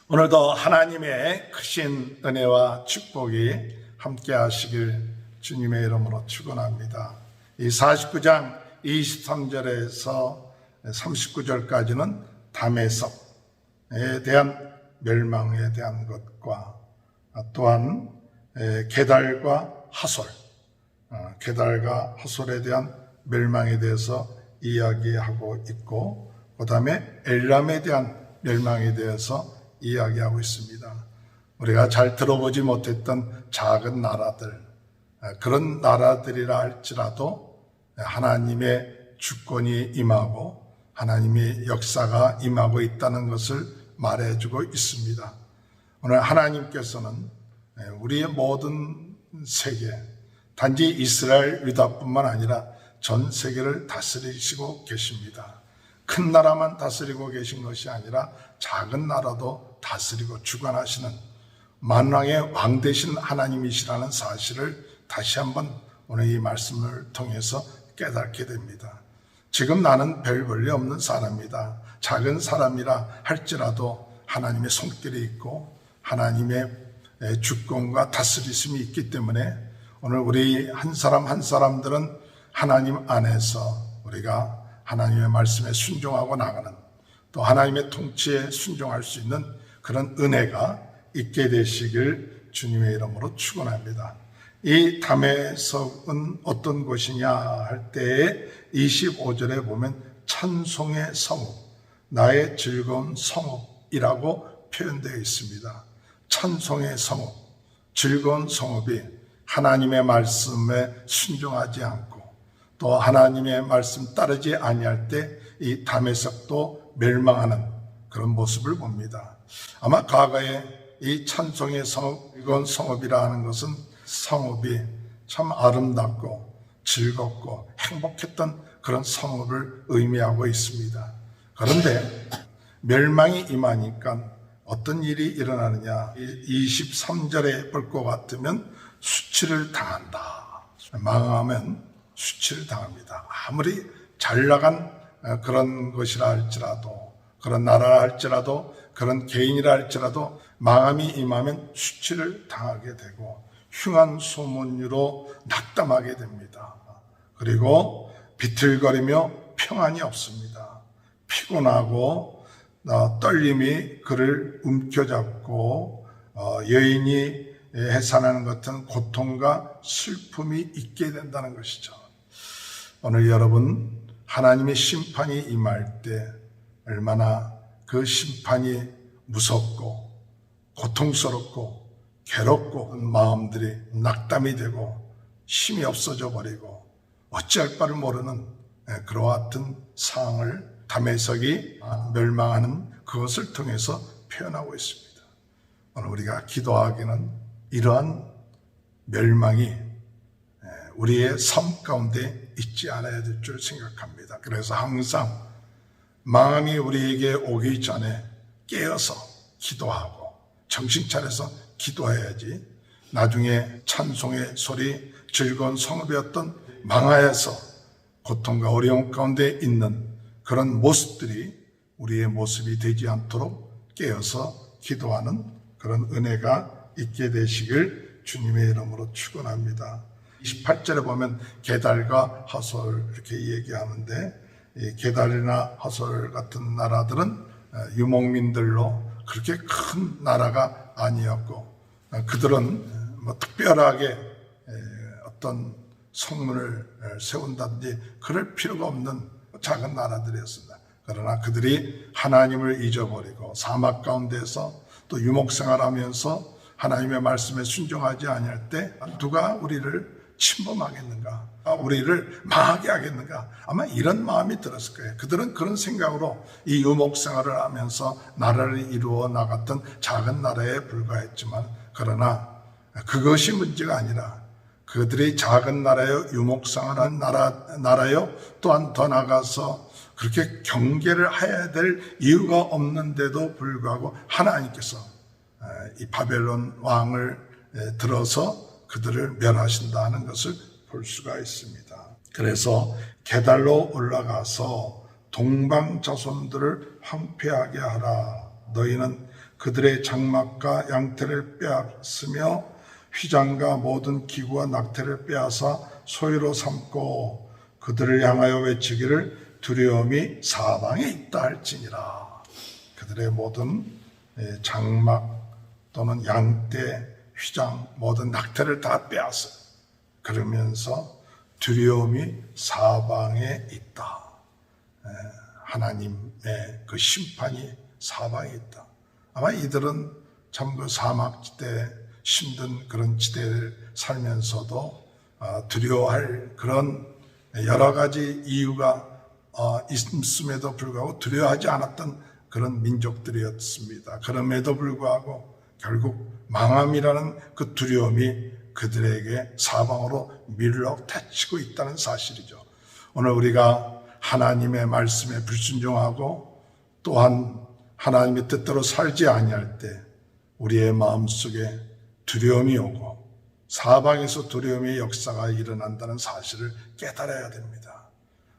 오늘도 하나님의 크신 은혜와 축복이 함께 하시길 주님의 이름으로 축원합니다. 이 49장 23절에서 39절까지는 다메섹에 대한 멸망에 대한 것과 또한 게달과 하솔, 게달과 하솔에 대한 멸망에 대해서 이야기하고 있고, 그 다음에 엘람에 대한 멸망에 대해서 이야기하고 있습니다. 우리가 잘 들어보지 못했던 작은 나라들, 그런 나라들이라 할지라도 하나님의 주권이 임하고 하나님의 역사가 임하고 있다는 것을 말해주고 있습니다. 오늘 하나님께서는 우리의 모든 세계, 단지 이스라엘 유다뿐만 아니라 전 세계를 다스리시고 계십니다. 큰 나라만 다스리고 계신 것이 아니라 작은 나라도 다스리고 주관하시는 만왕의 왕 되신 하나님이시라는 사실을 다시 한번 오늘 이 말씀을 통해서 깨닫게 됩니다. 지금 나는 별 볼일 없는 사람이다. 작은 사람이라 할지라도 하나님의 손길이 있고 하나님의 주권과 다스리심이 있기 때문에 오늘 우리 한 사람 한 사람들은 하나님 안에서 우리가 하나님의 말씀에 순종하고 나가는, 또 하나님의 통치에 순종할 수 있는 그런 은혜가 있게 되시길 주님의 이름으로 축원합니다. 이 다메섹은 어떤 곳이냐 할 때에 25절에 보면 찬송의 성읍, 나의 즐거운 성읍이라고 표현되어 있습니다. 찬송의 성읍, 즐거운 성읍이 하나님의 말씀에 순종하지 않고 또 하나님의 말씀 따르지 아니할 때 이 다메섹도 멸망하는 그런 모습을 봅니다. 아마 과거에 이 찬송의 성읍, 이건 성읍이라 하는 것은 성읍이 참 아름답고 즐겁고 행복했던 그런 성읍을 의미하고 있습니다. 그런데 멸망이 임하니까 어떤 일이 일어나느냐, 23절에 볼 것 같으면 수치를 당한다. 망하면 수치를 당합니다. 아무리 잘 나간 그런 것이라 할지라도, 그런 나라라 할지라도, 그런 개인이라 할지라도 망함이 임하면 수치를 당하게 되고 흉한 소문으로 낙담하게 됩니다. 그리고 비틀거리며 평안이 없습니다. 피곤하고 떨림이 그를 움켜잡고 여인이 해산하는 같은 고통과 슬픔이 있게 된다는 것이죠. 오늘 여러분, 하나님의 심판이 임할 때 얼마나 그 심판이 무섭고 고통스럽고 괴롭고 마음들이 낙담이 되고 힘이 없어져 버리고 어찌할 바를 모르는 그와 같은 상황을 다메섹이 멸망하는 그것을 통해서 표현하고 있습니다. 오늘 우리가 기도하기는 이러한 멸망이 우리의 삶 가운데 있지 않아야 될 줄 생각합니다. 그래서 항상 망함이 우리에게 오기 전에 깨어서 기도하고 정신 차려서 기도해야지 나중에 찬송의 소리, 즐거운 성읍이었던 망하여서 고통과 어려움 가운데 있는 그런 모습들이 우리의 모습이 되지 않도록 깨어서 기도하는 그런 은혜가 있게 되시길 주님의 이름으로 축원합니다. 28절에 보면 게달과 하솔 이렇게 얘기하는데, 이 게달이나 하솔 같은 나라들은 유목민들로 그렇게 큰 나라가 아니었고, 그들은 특별하게 어떤 성문을 세운다든지 그럴 필요가 없는 작은 나라들이었습니다. 그러나 그들이 하나님을 잊어버리고 사막 가운데서 또 유목생활하면서 하나님의 말씀에 순종하지 아니할 때 누가 우리를 침범하겠는가, 우리를 망하게 하겠는가, 아마 이런 마음이 들었을 거예요. 그들은 그런 생각으로 이 유목생활을 하면서 나라를 이루어 나갔던 작은 나라에 불과했지만, 그러나 그것이 문제가 아니라 그들이 작은 나라요, 유목생활한 나라요, 또한 더 나가서 그렇게 경계를 해야 될 이유가 없는데도 불구하고 하나님께서 이 바벨론 왕을 들어서 그들을 멸하신다는 것을 볼 수가 있습니다. 그래서 게달로 올라가서 동방 자손들을 황폐하게 하라. 너희는 그들의 장막과 양태를 빼앗으며 휘장과 모든 기구와 낙태를 빼앗아 소유로 삼고 그들을 향하여 외치기를 두려움이 사방에 있다 할지니라. 그들의 모든 장막 또는 양떼, 휘장, 모든 낙태를 다 빼앗아 그러면서 두려움이 사방에 있다. 하나님의 그 심판이 사방에 있다. 아마 이들은 참 그 사막지대, 힘든 그런 지대를 살면서도 두려워할 그런 여러 가지 이유가 있음에도 불구하고 두려워하지 않았던 그런 민족들이었습니다. 그럼에도 불구하고 결국 망함이라는 그 두려움이 그들에게 사방으로 밀러 닫히고 있다는 사실이죠. 오늘 우리가 하나님의 말씀에 불순종하고 또한 하나님의 뜻대로 살지 아니할 때 우리의 마음속에 두려움이 오고 사방에서 두려움의 역사가 일어난다는 사실을 깨달아야 됩니다.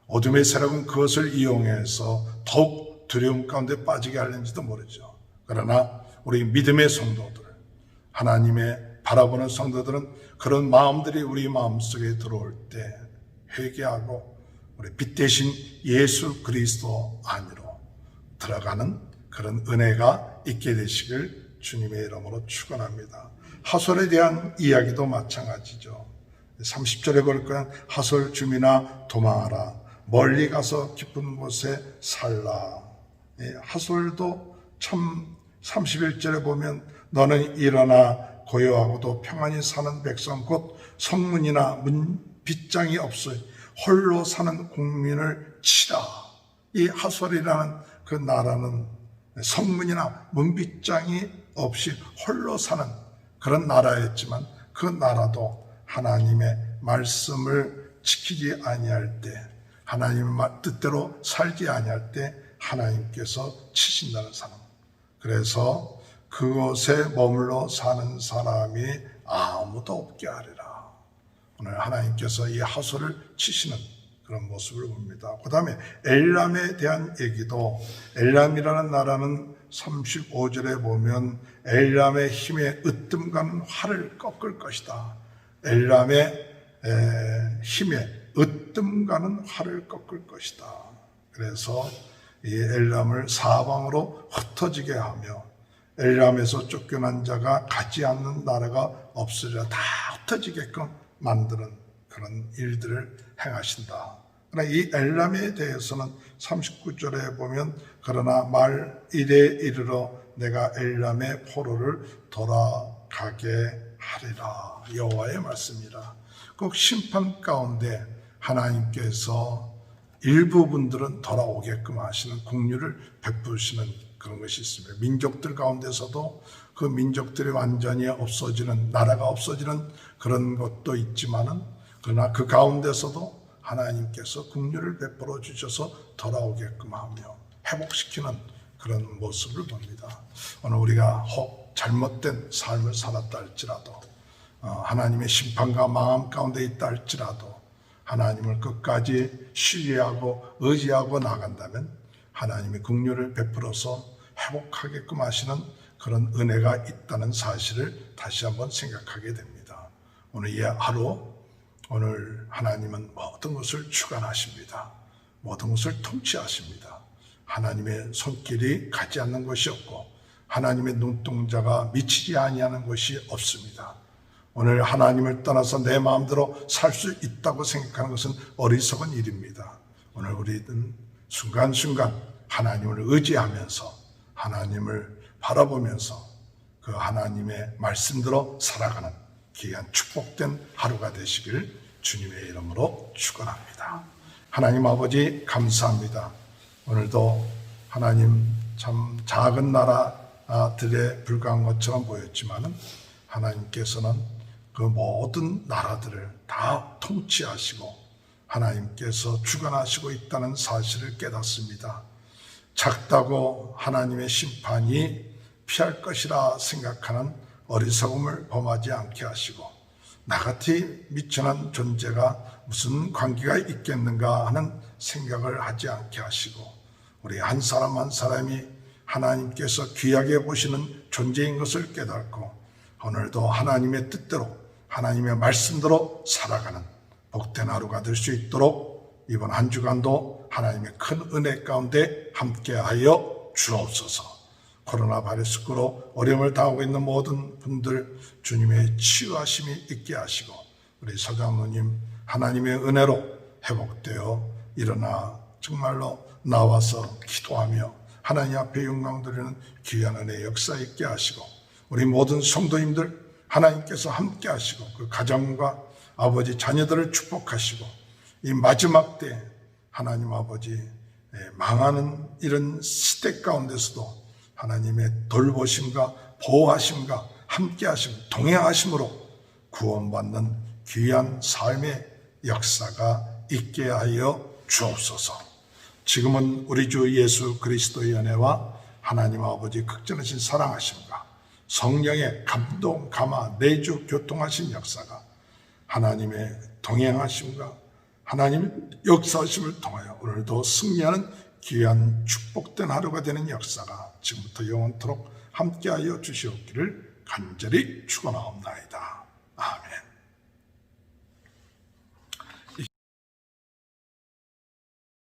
어둠의 세력은 그것을 이용해서 더욱 두려움 가운데 빠지게 하려는지도 모르죠. 그러나 우리 믿음의 성도들, 하나님의 바라보는 성도들은 그런 마음들이 우리 마음속에 들어올 때 회개하고 우리 빛 대신 예수 그리스도 안으로 들어가는 그런 은혜가 있게 되시길 주님의 이름으로 축원합니다. 하솔에 대한 이야기도 마찬가지죠. 30절에 볼 거는 하솔 주민아 도망하라. 멀리 가서 깊은 곳에 살라. 하솔도 참 31절에 보면 너는 일어나 고요하고도 평안히 사는 백성 곧 성문이나 문 빗장이 없어 홀로 사는 국민을 치라. 이 하솔이라는 그 나라는 성문이나 문빗장이 없이 홀로 사는 그런 나라였지만 그 나라도 하나님의 말씀을 지키지 아니할 때 하나님의 뜻대로 살지 아니할 때 하나님께서 치신다는 사람. 그래서 그곳에 머물러 사는 사람이 아무도 없게 하리라. 오늘 하나님께서 이 하솔을 치시는 그런 모습을 봅니다. 그 다음에 엘람에 대한 얘기도 엘람이라는 나라는 35절에 보면 엘람의 힘에 으뜸가는 활을 꺾을 것이다. 엘람의 힘에 으뜸가는 활을 꺾을 것이다. 그래서 이 엘람을 사방으로 흩어지게 하며 엘람에서 쫓겨난 자가 가지 않는 나라가 없으리라. 다 흩어지게끔 만드는 그런 일들을 행하신다. 그러나 이 엘람에 대해서는 39절에 보면 그러나 말일에 이르러 내가 엘람의 포로를 돌아가게 하리라. 여호와의 말씀이라. 꼭 심판 가운데 하나님께서 일부분들은 돌아오게끔 하시는 긍휼을 베푸시는 그런 것이 있습니다. 민족들 가운데서도 그 민족들이 완전히 없어지는, 나라가 없어지는 그런 것도 있지만은 그러나 그 가운데서도 하나님께서 긍휼을 베풀어 주셔서 돌아오게끔 하며 회복시키는 그런 모습을 봅니다. 오늘 우리가 혹 잘못된 삶을 살았다 할지라도 하나님의 심판과 망함 가운데 있다 할지라도 하나님을 끝까지 신뢰하고 의지하고 나간다면 하나님의 긍휼을 베풀어서 회복하게끔 하시는 그런 은혜가 있다는 사실을 다시 한번 생각하게 됩니다. 오늘 이 하루 오늘 하나님은 모든 것을 주관하십니다. 모든 것을 통치하십니다. 하나님의 손길이 가지 않는 것이 없고 하나님의 눈동자가 미치지 아니하는 것이 없습니다. 오늘 하나님을 떠나서 내 마음대로 살 수 있다고 생각하는 것은 어리석은 일입니다. 오늘 우리는 순간순간 하나님을 의지하면서 하나님을 바라보면서 그 하나님의 말씀대로 살아가는 귀한 축복된 하루가 되시길 주님의 이름으로 축원합니다. 하나님 아버지 감사합니다. 오늘도 하나님 참 작은 나라들에 불과한 것처럼 보였지만은 하나님께서는 그 모든 나라들을 다 통치하시고 하나님께서 주관하시고 있다는 사실을 깨닫습니다. 작다고 하나님의 심판이 피할 것이라 생각하는 어리석음을 범하지 않게 하시고 나같이 미천한 존재가 무슨 관계가 있겠는가 하는 생각을 하지 않게 하시고 우리 한 사람 한 사람이 하나님께서 귀하게 보시는 존재인 것을 깨닫고 오늘도 하나님의 뜻대로 하나님의 말씀대로 살아가는 복된 하루가 될 수 있도록 이번 한 주간도 하나님의 큰 은혜 가운데 함께하여 주옵소서. 코로나 바이러스로 어려움을 당하고 있는 모든 분들 주님의 치유하심이 있게 하시고 우리 서장로님 하나님의 은혜로 회복되어 일어나 정말로 나와서 기도하며 하나님 앞에 영광 드리는 귀한 은혜의 역사 있게 하시고 우리 모든 성도님들 하나님께서 함께 하시고 그 가정과 아버지 자녀들을 축복하시고 이 마지막 때 하나님 아버지 망하는 이런 시대 가운데서도 하나님의 돌보심과 보호하심과 함께하심, 동행하심으로 구원받는 귀한 삶의 역사가 있게 하여 주옵소서. 지금은 우리 주 예수 그리스도의 은혜와 하나님 아버지 극진하신 사랑하심과 성령의 감동, 감화, 내주, 교통하신 역사가 하나님의 동행하심과 하나님 역사하심을 통하여 오늘도 승리하는 귀한 축복된 하루가 되는 역사가 지금부터 영원토록 함께하여 주시옵기를 간절히 축원하옵나이다.